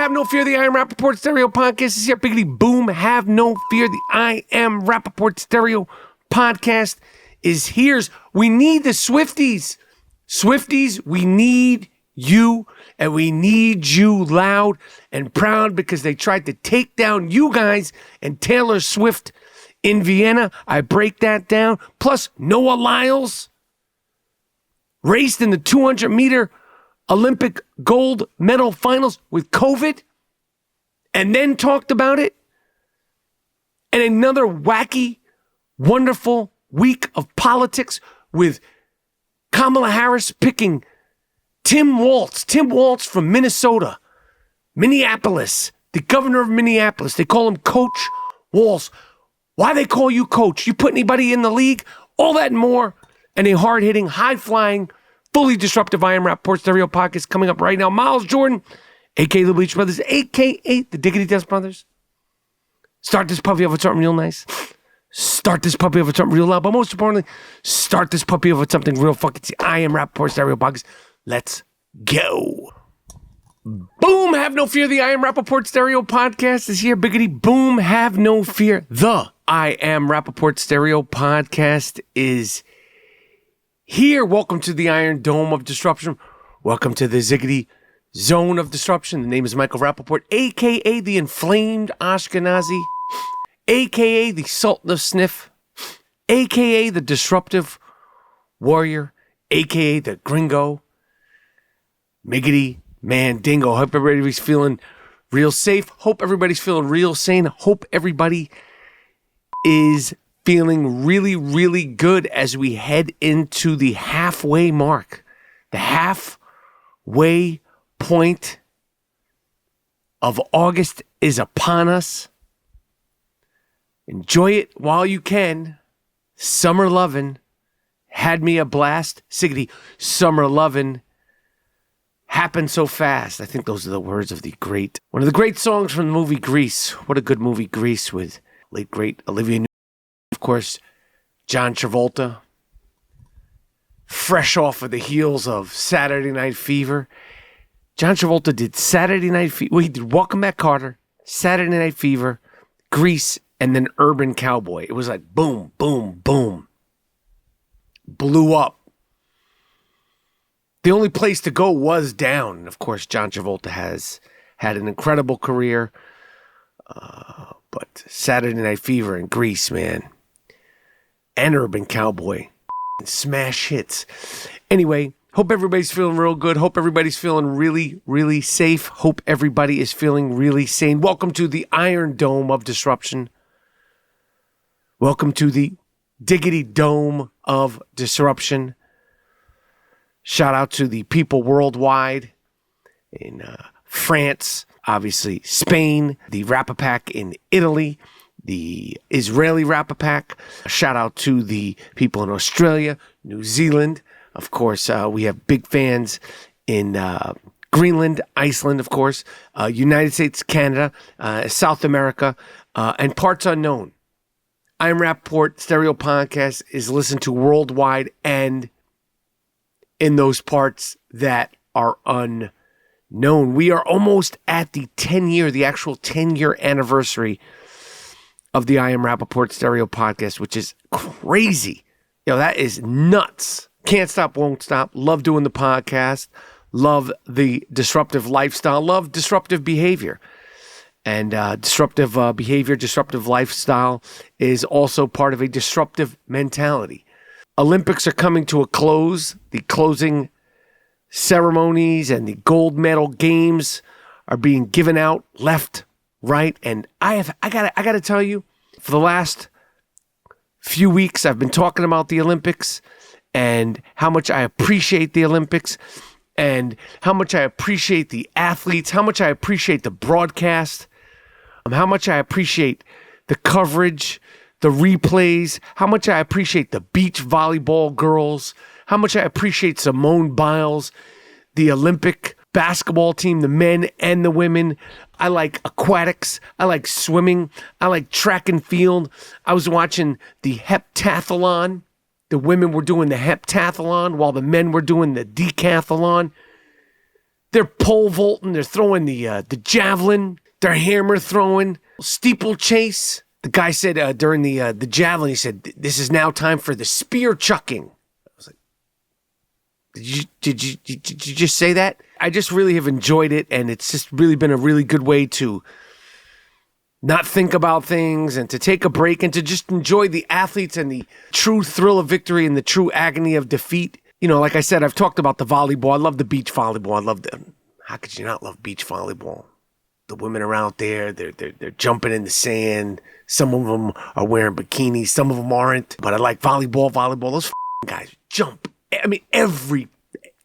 have no fear. The I Am Rapaport Stereo Podcast is here. Biggity boom, have no fear. The I Am Rapaport Stereo Podcast is here. We need the Swifties. Swifties, we need you, and we need you loud and proud because they tried to take down you guys and Taylor Swift in Vienna. I break that down. Plus, Noah Lyles raced in the 200-meter Olympic gold medal finals with COVID and then talked about it. And another wacky, wonderful week of politics with Kamala Harris picking Tim Walz from Minnesota, Minneapolis, the governor of Minneapolis. They call him Coach Walz. Why they call you Coach? You put anybody in the league? All that and more. And a hard-hitting, high-flying, fully disruptive I Am Rapaport Stereo Podcast coming up right now. Miles Jordan, a.k.a. the Bleach Brothers, a.k.a. the Diggity Dust Brothers. Start this puppy off with something real nice. Start this puppy off with something real loud. But most importantly, start this puppy off with something real fucking see. I Am Rapaport Stereo Podcast. Let's go. Boom, have no fear. The I Am Rapaport Stereo Podcast is here. Biggity boom, have no fear. The I Am Rapaport Stereo Podcast is here. Welcome to the Iron Dome of Disruption. Welcome to the Ziggity Zone of Disruption. The name is Michael Rapaport, a.k.a. the Inflamed Ashkenazi, a.k.a. the Sultan of Sniff, a.k.a. the Disruptive Warrior, a.k.a. the Gringo Mandingo. Hope everybody's feeling real safe. Hope everybody's feeling real sane. Hope everybody is feeling really, really good as we head into the halfway mark. The halfway point of August is upon us. Enjoy it while you can. Summer Lovin had me a blast. Siggity, Summer Lovin happened so fast. I think those are the words of one of the great songs from the movie Grease. What a good movie, Grease, with late great Olivia Newton. Of course, John Travolta, fresh off of the heels of Saturday Night Fever. John Travolta did Saturday Night Fever. Well, he did Welcome Back, Kotter, Saturday Night Fever, Grease, and then Urban Cowboy. It was like boom, boom, boom. Blew up. The only place to go was down. And of course, John Travolta has had an incredible career. But Saturday Night Fever and Grease, man. And Urban Cowboy. Smash hits. Anyway, hope everybody's feeling real good. Hope everybody's feeling really, really safe. Hope everybody is feeling really sane. Welcome to the Iron Dome of Disruption. Welcome to the Diggity Dome of Disruption. Shout out to the people worldwide in France, obviously Spain, the Rap-A-Pack in Italy, the Israeli Rap-A-Pack. Shout out to the people in Australia, New Zealand. Of course, we have big fans in Greenland, Iceland, of course, United States, Canada, South America, and parts unknown. I Am Rapaport Stereo Podcast is listened to worldwide and in those parts that are unknown. We are almost at the actual 10-year anniversary of the I Am Rapaport Stereo Podcast, which is crazy. That is nuts. Can't stop, won't stop. Love doing the podcast. Love the disruptive lifestyle. Love disruptive behavior. And disruptive behavior, disruptive lifestyle is also part of a disruptive mentality. Olympics are coming to a close. The closing ceremonies and the gold medal games are being given out left, right, and I gotta tell you, for the last few weeks I've been talking about the Olympics and how much I appreciate the Olympics and how much I appreciate the athletes, how much I appreciate the broadcast, how much I appreciate the coverage, the replays, how much I appreciate the beach volleyball girls, how much I appreciate Simone Biles, the Olympic basketball team, the men and the women. I like aquatics. I like swimming. I like track and field. I was watching the heptathlon. The women were doing the heptathlon while the men were doing the decathlon. They're pole vaulting. They're throwing the javelin. They're hammer throwing. Steeplechase. The guy said during the javelin, he said, "This is now time for the spear chucking." I was like, Did you just say that? I just really have enjoyed it, and it's just really been a really good way to not think about things and to take a break and to just enjoy the athletes and the true thrill of victory and the true agony of defeat. You know, like I said, I've talked about the volleyball. I love the beach volleyball. How could you not love beach volleyball? The women are out there. They're jumping in the sand. Some of them are wearing bikinis. Some of them aren't. But I like volleyball. Those guys jump. I mean,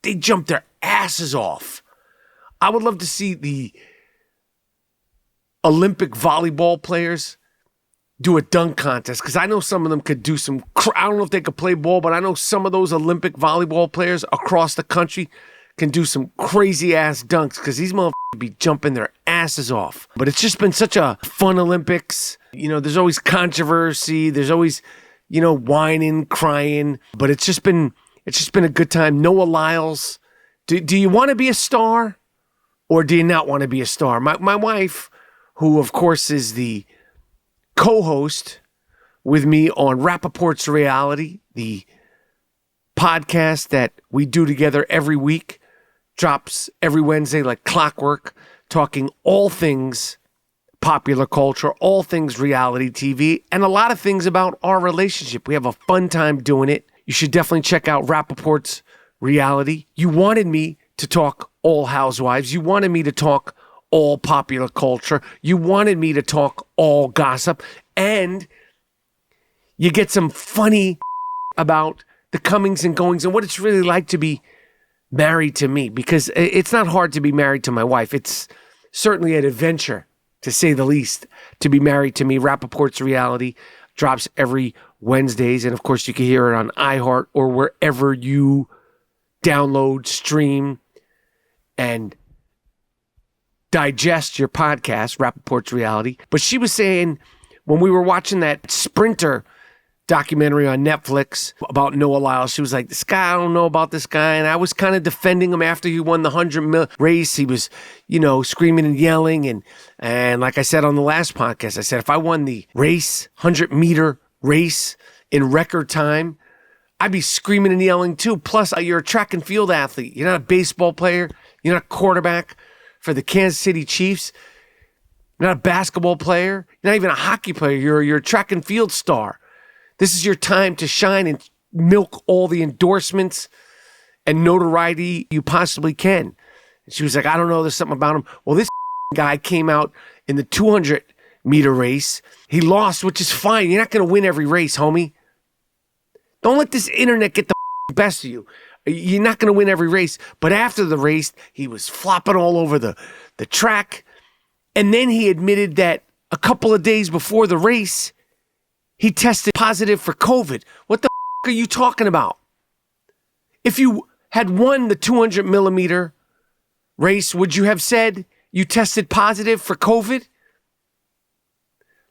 they jump their asses off. I would love to see the Olympic volleyball players do a dunk contest, because I know some of them could do some, I don't know if they could play ball, but I know some of those Olympic volleyball players across the country can do some crazy ass dunks, because these motherfuckers be jumping their asses off. But it's just been such a fun Olympics. You know, there's always controversy. There's always, you know, whining, crying, but it's just been a good time. Noah Lyles, do you want to be a star or do you not want to be a star? My wife, who of course is the co-host with me on Rapaport's Reality, the podcast that we do together every week, drops every Wednesday like clockwork, talking all things popular culture, all things reality TV, and a lot of things about our relationship. We have a fun time doing it. You should definitely check out Rapaport's Reality. You wanted me to talk all housewives. You wanted me to talk all popular culture. You wanted me to talk all gossip. And you get some funny about the comings and goings and what it's really like to be married to me, because it's not hard to be married to my wife. It's certainly an adventure, to say the least, to be married to me. Rapaport's Reality drops every Wednesdays, and of course you can hear it on iHeart or wherever you download, stream, and digest your podcast, Rapaport's Reality. But she was saying, when we were watching that Sprinter documentary on Netflix about Noah Lyles, she was like, this guy, I don't know about this guy. And I was kind of defending him after he won the 100 race. He was, you know, screaming and yelling. And like I said on the last podcast, I said, if I won the race, 100-meter race in record time, I'd be screaming and yelling too. Plus, you're a track and field athlete. You're not a baseball player. You're not a quarterback for the Kansas City Chiefs. You're not a basketball player. You're not even a hockey player. You're a track and field star. This is your time to shine and milk all the endorsements and notoriety you possibly can. And she was like, I don't know, there's something about him. Well, this guy came out in the 200-meter race. He lost, which is fine. You're not going to win every race, homie. Don't let this internet get the best of you. You're not going to win every race. But after the race, he was flopping all over the track. And then he admitted that a couple of days before the race, he tested positive for COVID. What the are you talking about? If you had won the 200-millimeter race, would you have said you tested positive for COVID?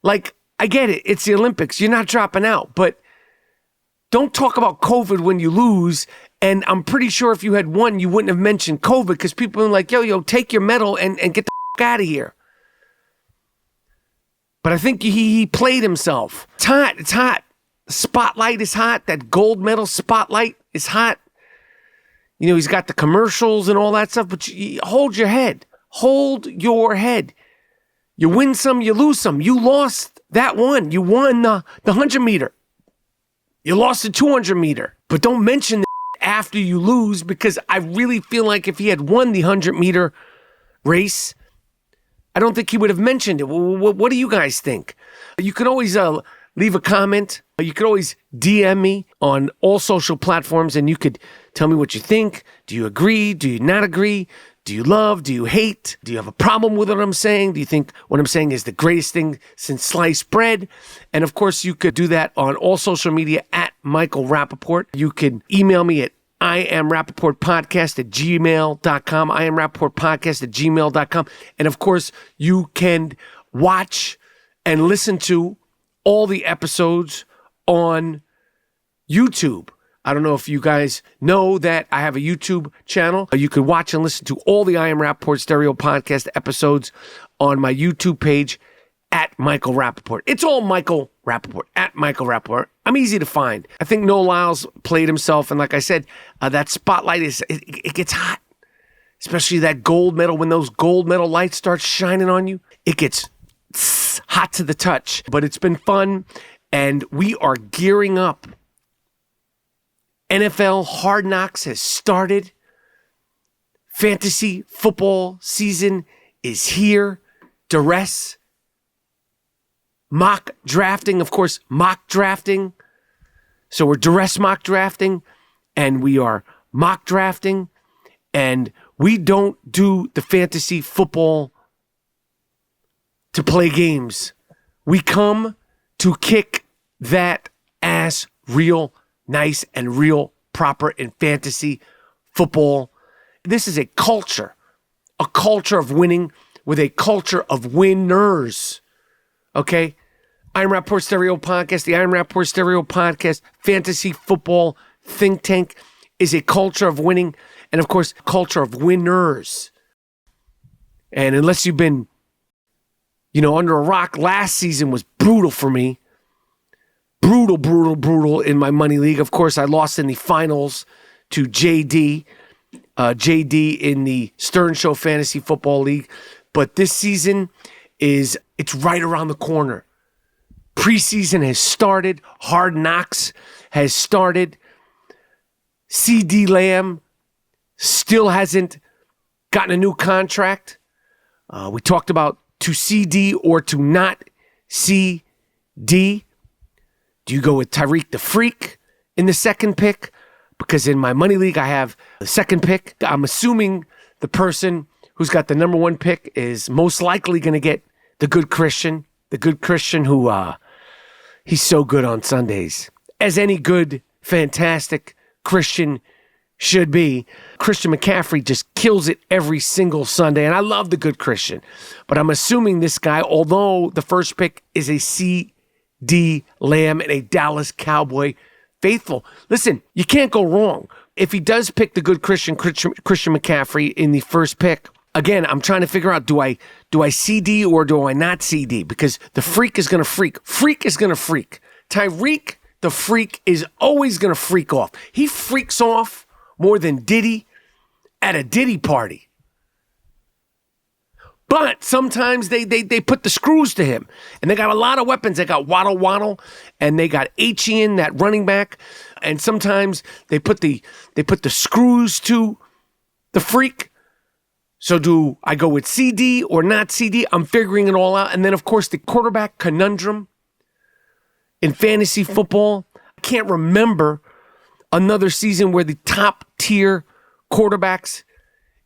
Like, I get it. It's the Olympics. You're not dropping out. But don't talk about COVID when you lose. And I'm pretty sure if you had won, you wouldn't have mentioned COVID, because people are like, yo, take your medal and get the out of here. But I think he played himself. It's hot. It's hot. The spotlight is hot. That gold medal spotlight is hot. You know, he's got the commercials and all that stuff, but hold your head. Hold your head. You win some, you lose some. You lost that one. You won the 100-meter. You lost the 200-meter. But don't mention that after you lose, because I really feel like if he had won the 100-meter race, I don't think he would have mentioned it. What do you guys think? You can always leave a comment. You could always DM me on all social platforms, and you could tell me what you think. Do you agree? Do you not agree? Do you love? Do you hate? Do you have a problem with what I'm saying? Do you think what I'm saying is the greatest thing since sliced bread? And of course, you could do that on all social media at Michael Rapaport. You can email me at I am Rapaport podcast at gmail.com. I am Rapaport podcast at gmail.com. And of course, you can watch and listen to all the episodes on YouTube. I don't know if you guys know that I have a YouTube channel. You can watch and listen to all the I Am Rapaport Stereo Podcast episodes on my YouTube page at Michael Rapaport. It's all Michael Rapaport, at Michael Rapaport. I'm easy to find. I think Noah Lyles played himself, and like I said, that spotlight it gets hot. Especially that gold medal, when those gold medal lights start shining on you, it gets hot to the touch. But it's been fun, and we are gearing up. NFL Hard Knocks has started. Fantasy football season is here. Duress. Mock drafting, of course, mock drafting. So we're duress mock drafting, and we are mock drafting, and we don't do the fantasy football to play games. We come to kick that ass real nice and real proper in fantasy football. This is a culture of winning with a culture of winners. Okay? I Am Rapaport Stereo Podcast, the I Am Rapaport Stereo Podcast, fantasy football think tank is a culture of winning and, of course, culture of winners. And unless you've been, under a rock, last season was brutal for me. Brutal in my money league. Of course, I lost in the finals to JD in the Stern Show Fantasy Football League. But this season it's right around the corner. Preseason has started. Hard Knocks has started. CD Lamb still hasn't gotten a new contract. We talked about to CD or to not CD. Do you go with Tyreek the Freak in the second pick? Because in my money league, I have the second pick. I'm assuming the person who's got the number one pick is most likely going to get the good Christian who he's so good on Sundays. As any good, fantastic Christian should be. Christian McCaffrey just kills it every single Sunday, and I love the good Christian. But I'm assuming this guy, although the first pick is a CD Lamb and a Dallas Cowboy faithful. Listen, you can't go wrong. If he does pick the good Christian McCaffrey in the first pick, again, I'm trying to figure out, do I CD or do I not CD? Because the freak is going to freak. Freak is going to freak. Tyreek, the freak, is always going to freak off. He freaks off more than Diddy at a Diddy party. But sometimes they put the screws to him. And they got a lot of weapons. They got Waddle, and they got Etienne, that running back. And sometimes they put the screws to the freak. So do I go with CD or not CD? I'm figuring it all out. And then, of course, the quarterback conundrum in fantasy football. I can't remember another season where the top tier quarterbacks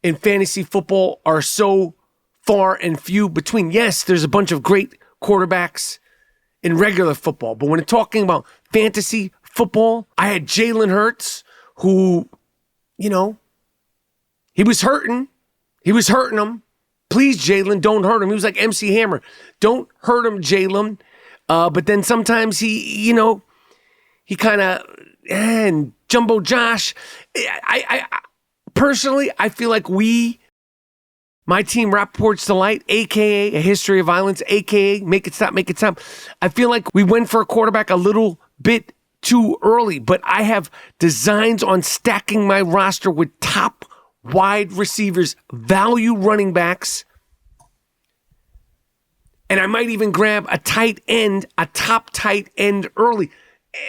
in fantasy football are so far and few between. Yes, there's a bunch of great quarterbacks in regular football, but when talking about fantasy football, I had Jalen Hurts, who, he was hurting. He was hurting him. Please, Jalen, don't hurt him. He was like MC Hammer. Don't hurt him, Jalen. But then sometimes he kind of, and Jumbo Josh. I personally, I feel like my team, Rapaport's Delight, a.k.a. A History of Violence, a.k.a. Make It Stop. I feel like we went for a quarterback a little bit too early, but I have designs on stacking my roster with top wide receivers, value running backs, and I might even grab a top tight end early.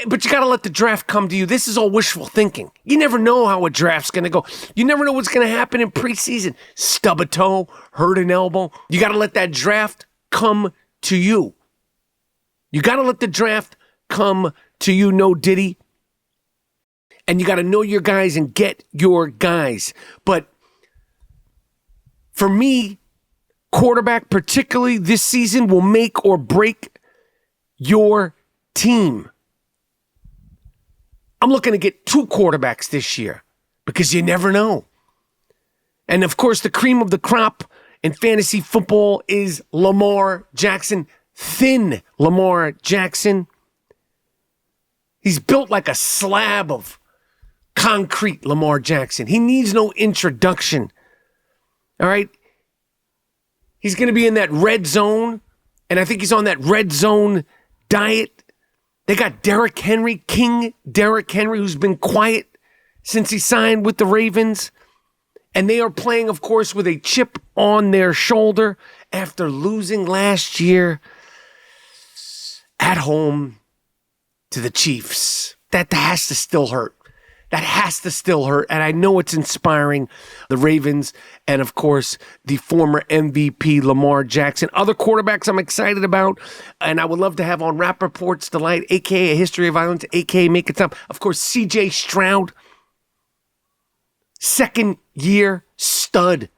But you got to let the draft come to you. This is all wishful thinking. You never know how a draft's going to go. You never know what's going to happen in preseason. Stub a toe, hurt an elbow. You got to let that draft come to you. You got to let the draft come to you, no Diddy. And you got to know your guys and get your guys. But for me, quarterback, particularly this season, will make or break your team. I'm looking to get 2 quarterbacks this year because you never know. And of course, the cream of the crop in fantasy football is Lamar Jackson. Thin Lamar Jackson. He's built like a slab of concrete Lamar Jackson. He needs no introduction. All right? He's going to be in that red zone, and I think he's on that red zone diet. They got Derrick Henry, King Derrick Henry, who's been quiet since he signed with the Ravens. And they are playing, of course, with a chip on their shoulder after losing last year at home to the Chiefs. That has to still hurt. That has to still hurt. And I know it's inspiring the Ravens and, of course, the former MVP Lamar Jackson. Other quarterbacks I'm excited about, and I would love to have on Rapaport's Delight, a.k.a. A History of Violence, a.k.a. Make It Stop. Of course, C.J. Stroud, second-year stud,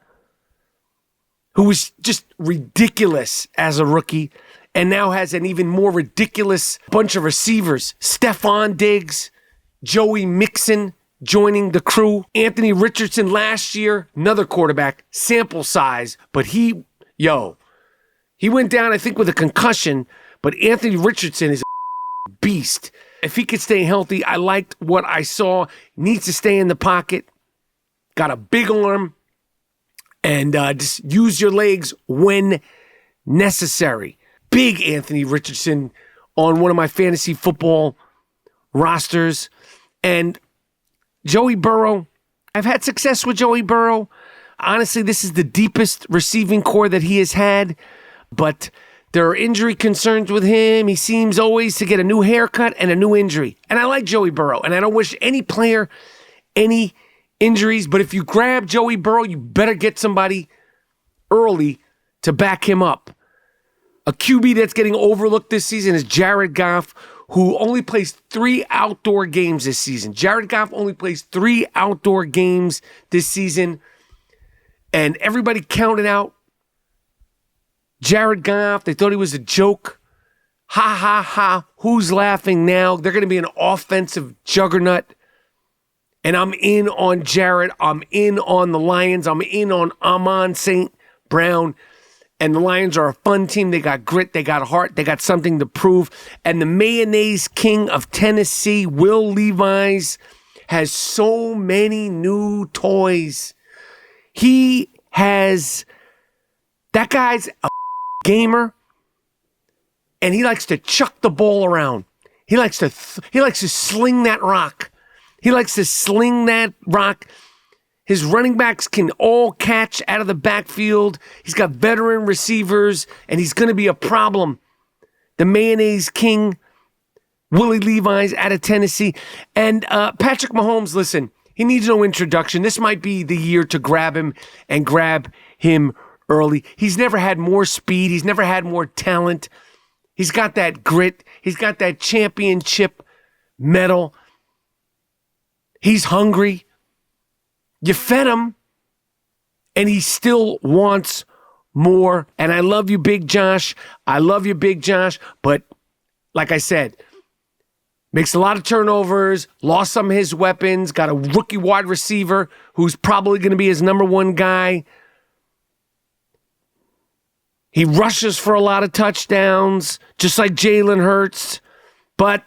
who was just ridiculous as a rookie and now has an even more ridiculous bunch of receivers. Stephon Diggs, Joey Mixon joining the crew. Anthony Richardson last year, another quarterback, sample size, but he went down, I think, with a concussion, but Anthony Richardson is a beast. If he could stay healthy, I liked what I saw. Needs to stay in the pocket. Got a big arm, and just use your legs when necessary. Big Anthony Richardson on one of my fantasy football rosters. And Joey Burrow, I've had success with Joey Burrow. Honestly, this is the deepest receiving core that he has had, but there are injury concerns with him. He seems always to get a new haircut and a new injury. And I like Joey Burrow, and I don't wish any player any injuries, but if you grab Joey Burrow, you better get somebody early to back him up. A QB that's getting overlooked this season is Jared Goff, who only plays 3 outdoor games this season. Jared Goff only plays 3 outdoor games this season, and everybody counted out Jared Goff. They thought he was a joke. Ha, ha, ha. Who's laughing now? They're going to be an offensive juggernaut. And I'm in on Jared. I'm in on the Lions. I'm in on Amon St. Brown. And the Lions are a fun team. They got grit. They got heart. They got something to prove. And the mayonnaise king of Tennessee, Will Levis, has so many new toys. That guy's a gamer. And he likes to chuck the ball around. He likes to sling that rock. He likes to sling that rock. His running backs can all catch out of the backfield. He's got veteran receivers, and he's going to be a problem. The mayonnaise king, Willie Levis out of Tennessee. And Patrick Mahomes, listen, he needs no introduction. This might be the year to grab him and grab him early. He's never had more speed. He's never had more talent. He's got that grit. He's got that championship medal. He's hungry. You fed him, and he still wants more. And I love you, Big Josh. I love you, Big Josh. But like I said, makes a lot of turnovers, lost some of his weapons, got a rookie wide receiver who's probably going to be his number one guy. He rushes for a lot of touchdowns, just like Jalen Hurts. But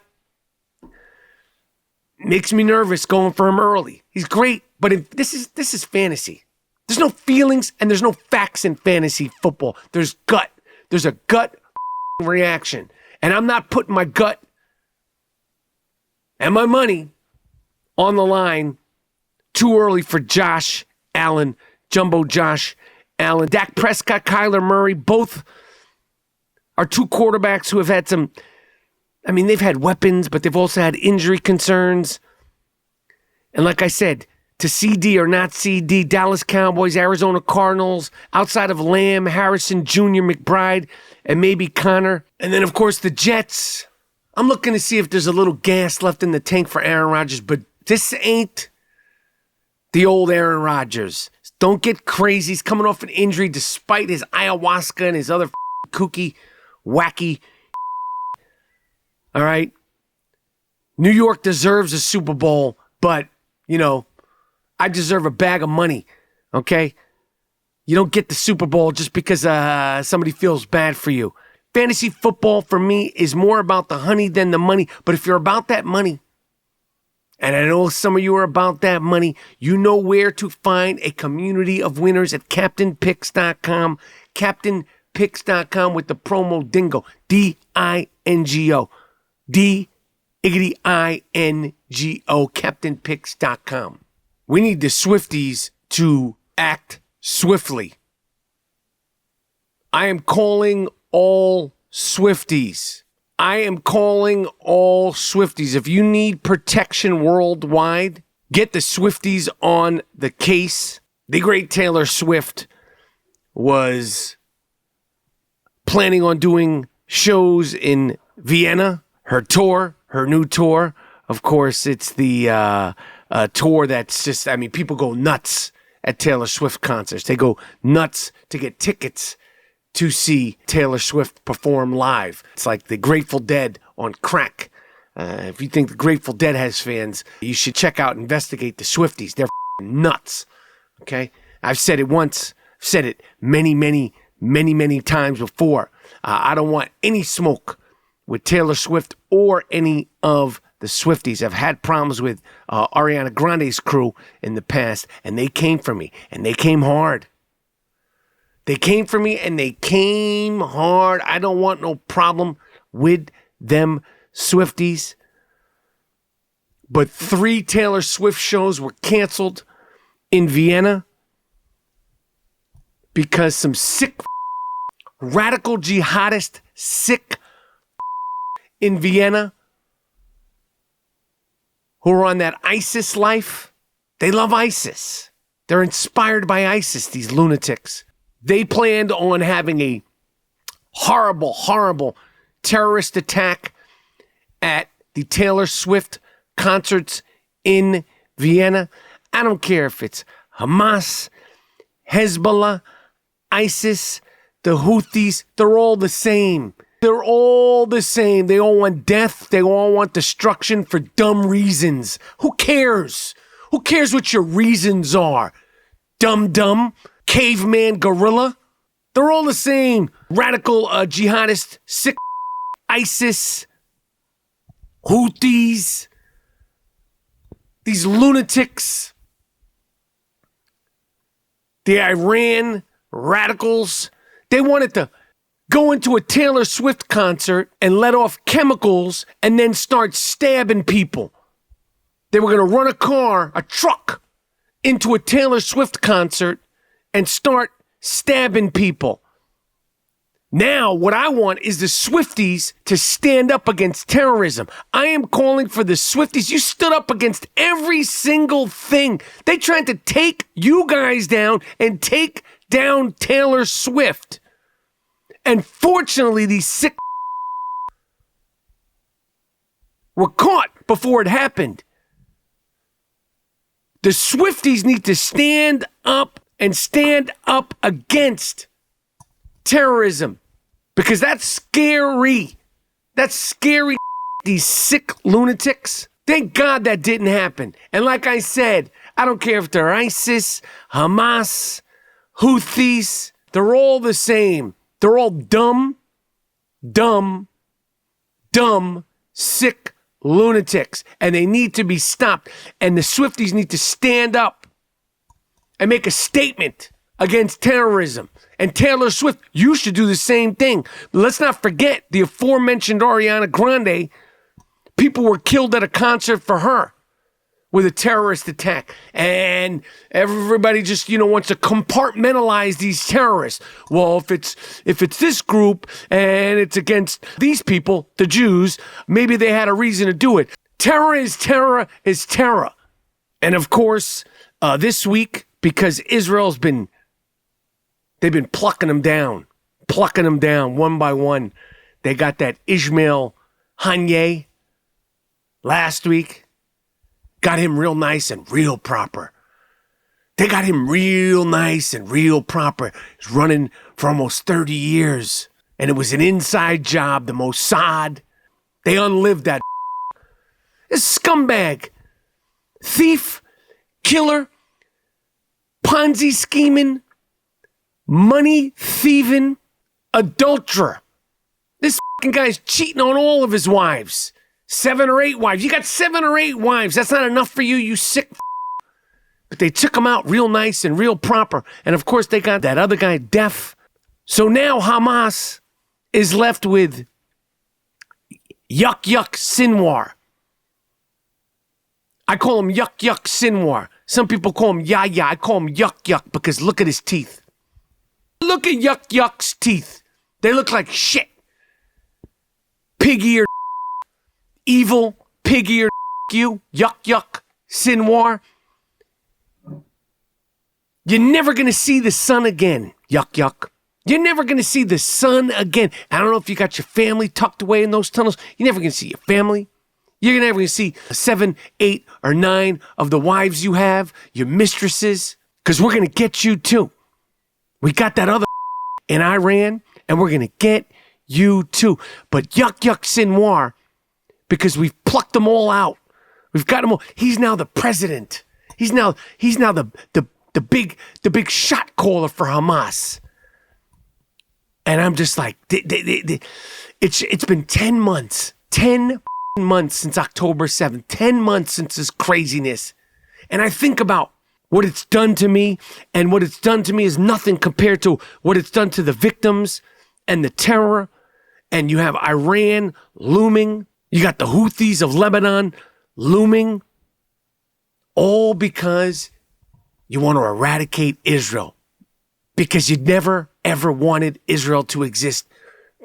makes me nervous going for him early. He's great, but this is fantasy. There's no feelings and there's no facts in fantasy football. There's gut. There's a gut reaction. And I'm not putting my gut and my money on the line too early for Josh Allen, Jumbo Josh Allen. Dak Prescott, Kyler Murray, both are 2 quarterbacks who have had some, they've had weapons, but they've also had injury concerns. And like I said, to CD or not CD, Dallas Cowboys, Arizona Cardinals, outside of Lamb, Harrison Jr., McBride, and maybe Connor. And then, of course, the Jets. I'm looking to see if there's a little gas left in the tank for Aaron Rodgers, but this ain't the old Aaron Rodgers. Don't get crazy. He's coming off an injury despite his ayahuasca and his other kooky, wacky. All right? New York deserves a Super Bowl, but, I deserve a bag of money, okay? You don't get the Super Bowl just because somebody feels bad for you. Fantasy football, for me, is more about the honey than the money. But if you're about that money, And I know some of you are about that money. You know where to find a community of winners at CaptainPicks.com. CaptainPicks.com with the promo DINGO. DINGO. DINGO. CaptainPicks.com. We need the Swifties to act swiftly. I am calling all Swifties. I am calling all Swifties. If you need protection worldwide, get the Swifties on the case. The great Taylor Swift was planning on doing shows in Vienna, her new tour. Of course, it's the tour that's just, people go nuts at Taylor Swift concerts. They go nuts to get tickets to see Taylor Swift perform live. It's like the Grateful Dead on crack. If you think the Grateful Dead has fans, you should check out Investigate the Swifties. They're nuts, okay? I've said it once. I've said it many times before. I don't want any smoke with Taylor Swift or any of the Swifties. I've had problems with Ariana Grande's crew in the past, and they came for me, and they came hard. They came for me, and they came hard. I don't want no problem with them Swifties. But 3 Taylor Swift shows were canceled in Vienna because some sick radical jihadist sick in Vienna who are on that ISIS life. They love ISIS. They're inspired by ISIS, these lunatics. They planned on having a horrible terrorist attack at the Taylor Swift concerts in Vienna. I don't care if it's Hamas, Hezbollah, ISIS, the Houthis. They're all the same. They're all the same. They all want death. They all want destruction for dumb reasons. Who cares? Who cares what your reasons are? Dumb. Caveman gorilla. They're all the same. Radical jihadist, sick ISIS, Houthis, these lunatics, the Iran radicals. They wanted to go into a Taylor Swift concert and let off chemicals and then start stabbing people. They were going to run a truck, into a Taylor Swift concert and start stabbing people. Now, what I want is the Swifties to stand up against terrorism. I am calling for the Swifties. You stood up against every single thing. They tried to take you guys down and take down Taylor Swift. And fortunately, these sick were caught before it happened. The Swifties need to stand up and stand up against terrorism, because that's scary. That's scary, these sick lunatics. Thank God that didn't happen. And like I said, I don't care if they're ISIS, Hamas, Houthis. They're all the same. They're all dumb, sick lunatics. And they need to be stopped. And the Swifties need to stand up and make a statement against terrorism. And Taylor Swift, you should do the same thing. But let's not forget the aforementioned Ariana Grande. People were killed at a concert for her with a terrorist attack. And everybody just, wants to compartmentalize these terrorists. Well, if it's this group and it's against these people, the Jews, maybe they had a reason to do it. Terror is terror is terror. And of course, this week, because Israel's they've been plucking them down one by one. They got that Ishmael Haniyeh last week. Got him real nice and real proper. They got him real nice and real proper. He's running for almost 30 years. And it was an inside job, the Mossad. They unlived that. This scumbag, thief, killer, Ponzi scheming, money thieving, adulterer. This fucking guy's cheating on all of his wives. 7 or 8 wives. You got 7 or 8 wives. That's not enough for you, you sick But they took him out real nice and real proper. And of course, they got that other guy deaf. So now Hamas is left with Yuck Yuck Sinwar. I call him Yuck Yuck Sinwar. Some people call him Yaya. I call him Yuck Yuck because look at his teeth. Look at Yuck Yuck's teeth. They look like shit. Pig-eared evil, pig-eared you, Yuck Yuck Sinwar. You're never going to see the sun again, Yuck Yuck. You're never going to see the sun again. I don't know if you got your family tucked away in those tunnels. You're never going to see your family. You're never going to see 7, 8, or 9 of the wives you have, your mistresses, because we're going to get you too. We got that other in Iran, and we're going to get you too. But Yuck Yuck Sinwar, because we've plucked them all out. We've got them all. He's now the president. He's now the big shot caller for Hamas. And I'm just like, it's been 10 months. 10 months since October 7th. 10 months since this craziness. And I think about what it's done to me, and what it's done to me is nothing compared to what it's done to the victims and the terror. And you have Iran looming. You got the Houthis of Lebanon looming. All because you want to eradicate Israel. Because you never, ever wanted Israel to exist,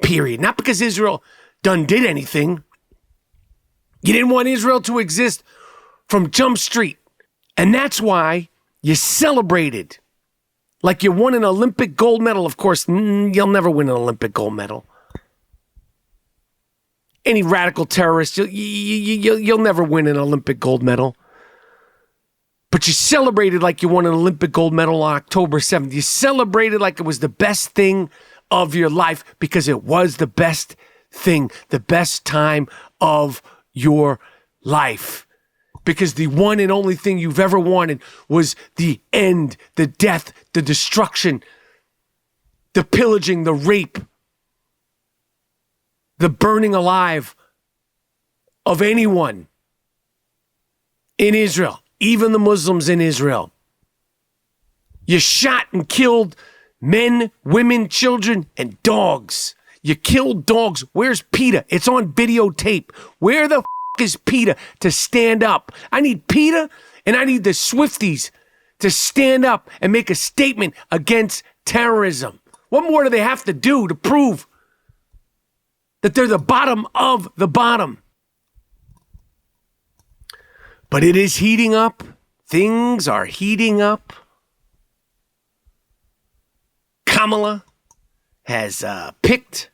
period. Not because Israel done did anything. You didn't want Israel to exist from Jump Street. And that's why you celebrated like you won an Olympic gold medal. Of course, you'll never win an Olympic gold medal. Any radical terrorist, you'll never win an Olympic gold medal. But you celebrated like you won an Olympic gold medal on October 7th. You celebrated like it was the best thing of your life because it was the best thing, the best time of your life. Because the one and only thing you've ever wanted was the end, the death, the destruction, the pillaging, the rape, the burning alive of anyone in Israel. Even the Muslims in Israel. You shot and killed men, women, children, and dogs. You killed dogs. Where's PETA? It's on videotape. Where the is PETA to stand up? I need PETA and I need the Swifties to stand up and make a statement against terrorism. What more do they have to do to prove that they're the bottom of the bottom? But it is heating up. Things are heating up. Kamala has picked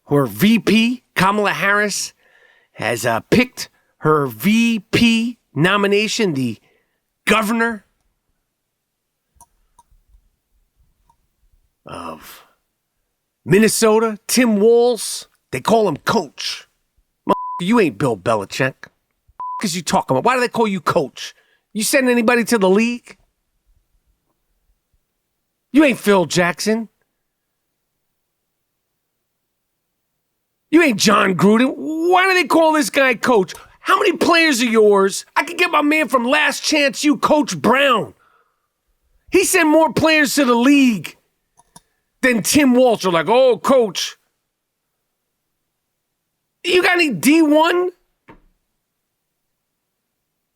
her VP. Kamala Harris has picked her VP nomination, the governor of Minnesota, Tim Walz. They call him Coach. You ain't Bill Belichick. Is you talking about? Why do they call you Coach? You send anybody to the league? You ain't Phil Jackson. You ain't John Gruden. Why do they call this guy Coach? How many players are yours? I could get my man from Last Chance U, Coach Brown. He sent more players to the league than Tim Walsh. Like, oh, Coach. You got any D1?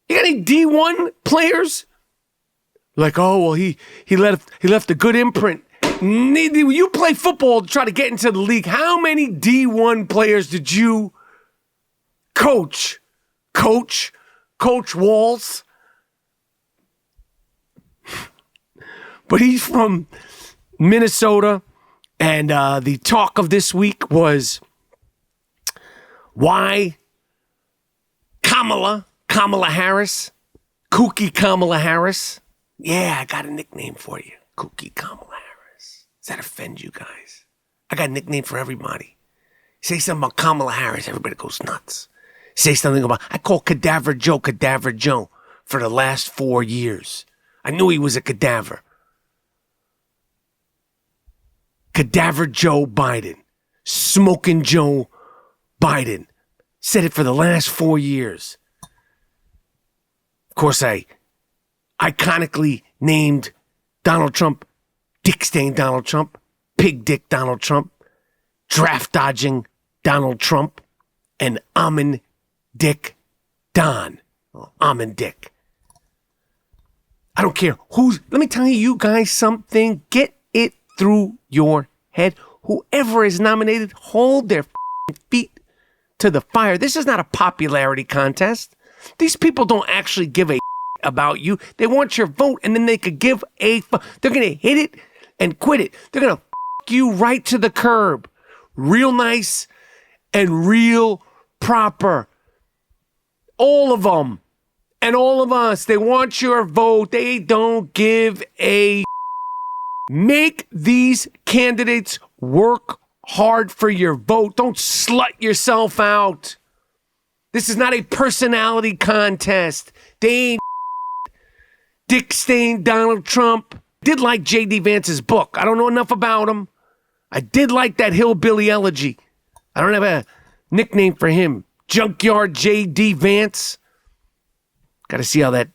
You got any D1 players? Like, oh, well, he left a good imprint. You play football to try to get into the league. How many D1 players did you coach? Coach Walz? But he's from Minnesota, and the talk of this week was why Kamala Harris, Kooky Kamala Harris. Yeah, I got a nickname for you. Kooky Kamala Harris. Does that offend you guys? I got a nickname for everybody. Say something about Kamala Harris, everybody goes nuts. Say something about, I call Cadaver Joe for the last 4 years. I knew he was a cadaver. Cadaver Joe Biden. Smoking Joe Biden. Said it for the last 4 years. Of course, I iconically named Donald Trump Dick Stain Donald Trump, Pig Dick Donald Trump, Draft Dodging Donald Trump, and Almond Dick Don. Almond Dick. I don't care who's. Let me tell you guys something. Get it through your head. Whoever is nominated, hold their feet to the fire. This is not a popularity contest. These people don't actually give a about you. They want your vote, and then they could give a. They're gonna hit it and quit it. They're gonna you right to the curb. Real nice and real proper. All of them. And all of us, they want your vote. They don't give a. Make these candidates work hard for your vote. Don't slut yourself out. This is not a personality contest. They ain't Dick Stain Donald Trump. Did like J.D. Vance's book. I don't know enough about him. I did like that hillbilly elegy. I don't have a nickname for him. Junkyard J.D. Vance. Got to see how that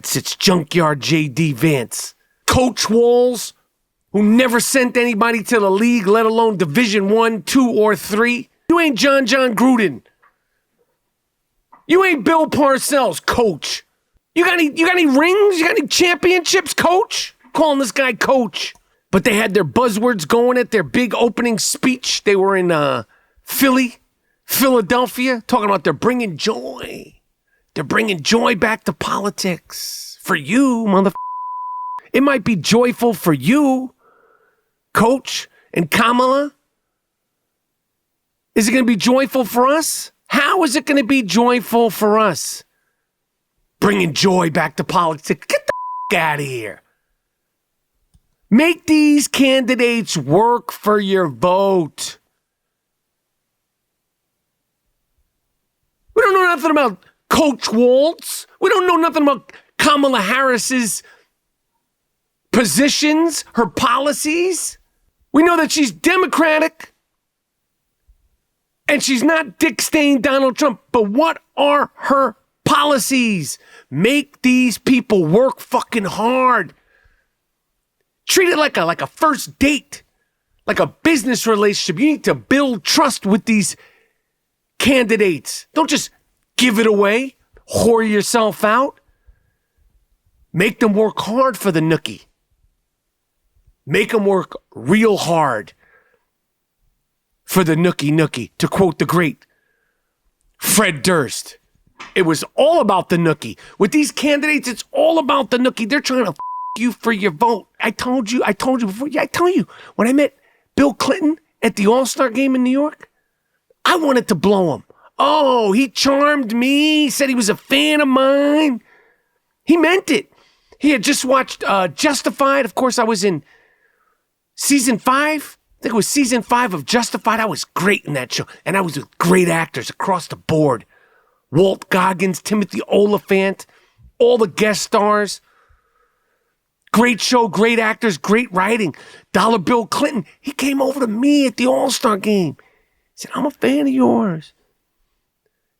sits. Junkyard J.D. Vance. Coach Walz, who never sent anybody to the league, let alone Division 1, 2, or 3. You ain't John Gruden. You ain't Bill Parcells, coach. You got any rings? You got any championships, coach? Calling this guy coach. But they had their buzzwords going at their big opening speech. They were in Philadelphia, talking about they're bringing joy. They're bringing joy back to politics. For you, motherfucker. It might be joyful for you, Coach and Kamala. Is it going to be joyful for us? How is it going to be joyful for us? Bringing joy back to politics. Get the out of here. Make these candidates work for your vote. We don't know nothing about Coach Walz. We don't know nothing about Kamala Harris's positions, her policies. We know that she's Democratic and she's not Dick Stain Donald Trump. But what are her policies? Make these people work fucking hard. Treat it like a first date, like a business relationship. You need to build trust with these candidates. Don't just give it away, whore yourself out. Make them work hard for the nookie. Make them work real hard for the nookie. To quote the great Fred Durst, it was all about the nookie. With these candidates, it's all about the nookie. They're trying to you for your vote. I told you before. Yeah, I tell you, when I met Bill Clinton at the All-Star game in New York, I wanted to blow him. Oh, he charmed me, said he was a fan of mine. He meant it. He had just watched Justified. Of course, I was in season 5. I think it was season 5 of Justified. I was great in that show. And I was with great actors across the board. Walt Goggins, Timothy Oliphant, all the guest stars. Great show, great actors, great writing. Dollar Bill Clinton, he came over to me at the All-Star game. He said, I'm a fan of yours.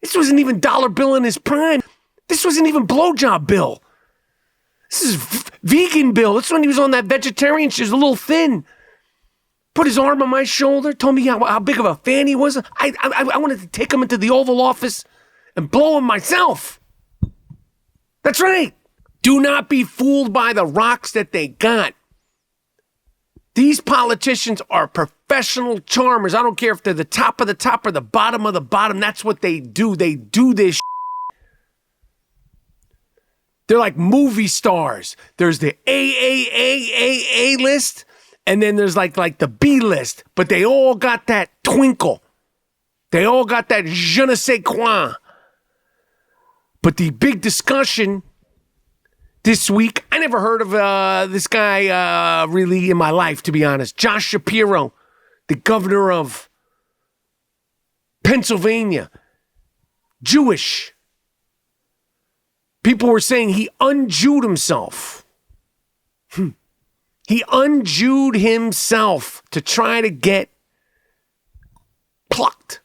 This wasn't even Dollar Bill in his prime. This wasn't even Blowjob Bill. This is vegan Bill. This is when he was on that vegetarian shit. He was a little thin. Put his arm on my shoulder, told me how big of a fan he was. I wanted to take him into the Oval Office and blow him myself. That's right. Do not be fooled by the rocks that they got. These politicians are professional charmers. I don't care if they're the top of the top or the bottom of the bottom. That's what they do. They do this shit. They're like movie stars. There's the A list, and then there's like the B list. But they all got that twinkle. They all got that je ne sais quoi. But the big discussion this week, I never heard of this guy really in my life, to be honest. Josh Shapiro, the governor of Pennsylvania, Jewish. People were saying he unjewed himself. He unjewed himself to try to get plucked.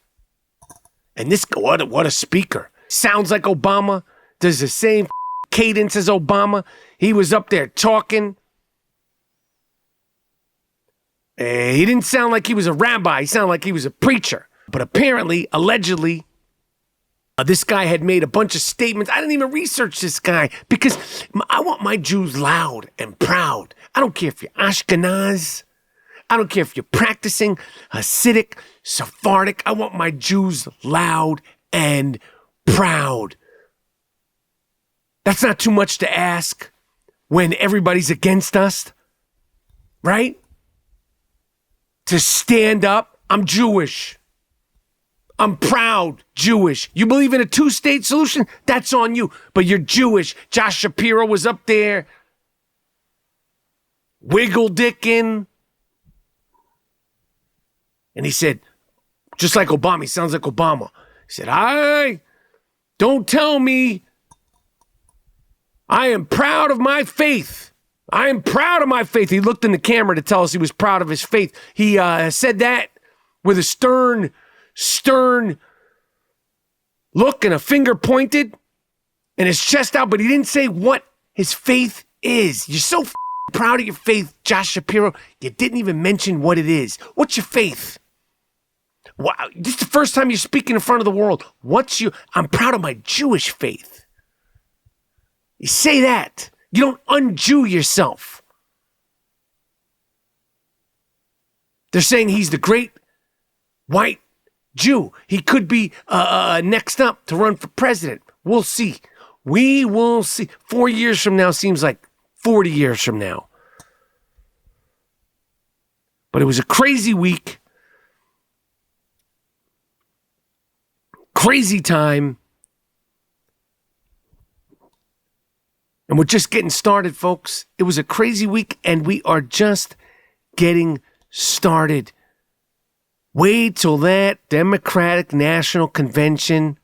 And this, what a speaker. Sounds like Obama. Does the same cadence as Obama. He was up there talking. He didn't sound like he was a rabbi. He sounded like he was a preacher. But apparently, allegedly, this guy had made a bunch of statements. I didn't even research this guy because I want my Jews loud and proud. I don't care if you're Ashkenaz. I don't care if you're practicing Hasidic, Sephardic. I want my Jews loud and proud. That's not too much to ask when everybody's against us, right? To stand up. I'm Jewish. I'm proud Jewish. You believe in a two-state solution? That's on you. But you're Jewish. Josh Shapiro was up there wiggle dicking. And he said, just like Obama, he sounds like Obama. He said, don't tell me I am proud of my faith. I am proud of my faith. He looked in the camera to tell us he was proud of his faith. He said that with a stern look and a finger pointed and his chest out, but he didn't say what his faith is. You're so proud of your faith, Josh Shapiro. You didn't even mention what it is. What's your faith? Wow, this is the first time you're speaking in front of the world. I'm proud of my Jewish faith. You say that. You don't un-Jew yourself. They're saying he's the great white Jew. He could be next up to run for president. We'll see. We will see. 4 years from now seems like 40 years from now. But it was a crazy week. Crazy time. And we're just getting started, folks. It was a crazy week, and we are just getting started. Wait till that Democratic National Convention.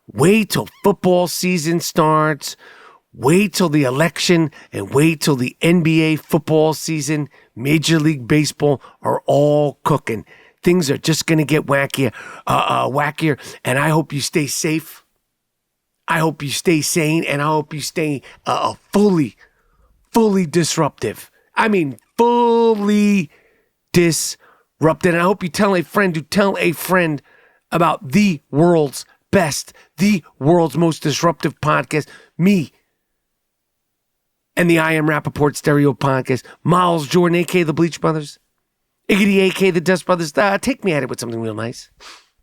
Wait till football season starts. Wait till the election, and wait till the NBA football season, Major League Baseball are all cooking. Things are just going to get wackier, and I hope you stay safe. I hope you stay sane, and I hope you stay fully disruptive. I mean, fully disrupted. And I hope you tell a friend to tell a friend about the world's best, the world's most disruptive podcast, me, and the I Am Rapaport Stereo Podcast. Miles, Jordan, a.k.a. the Bleach Brothers. Iggy, a.k.a. the Dust Brothers. Take me at it with something real nice.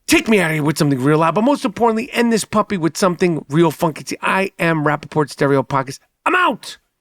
Take me out of here with something real loud, but most importantly, end this puppy with something real funky. I Am Rapaport Stereo Podcast. I'm out!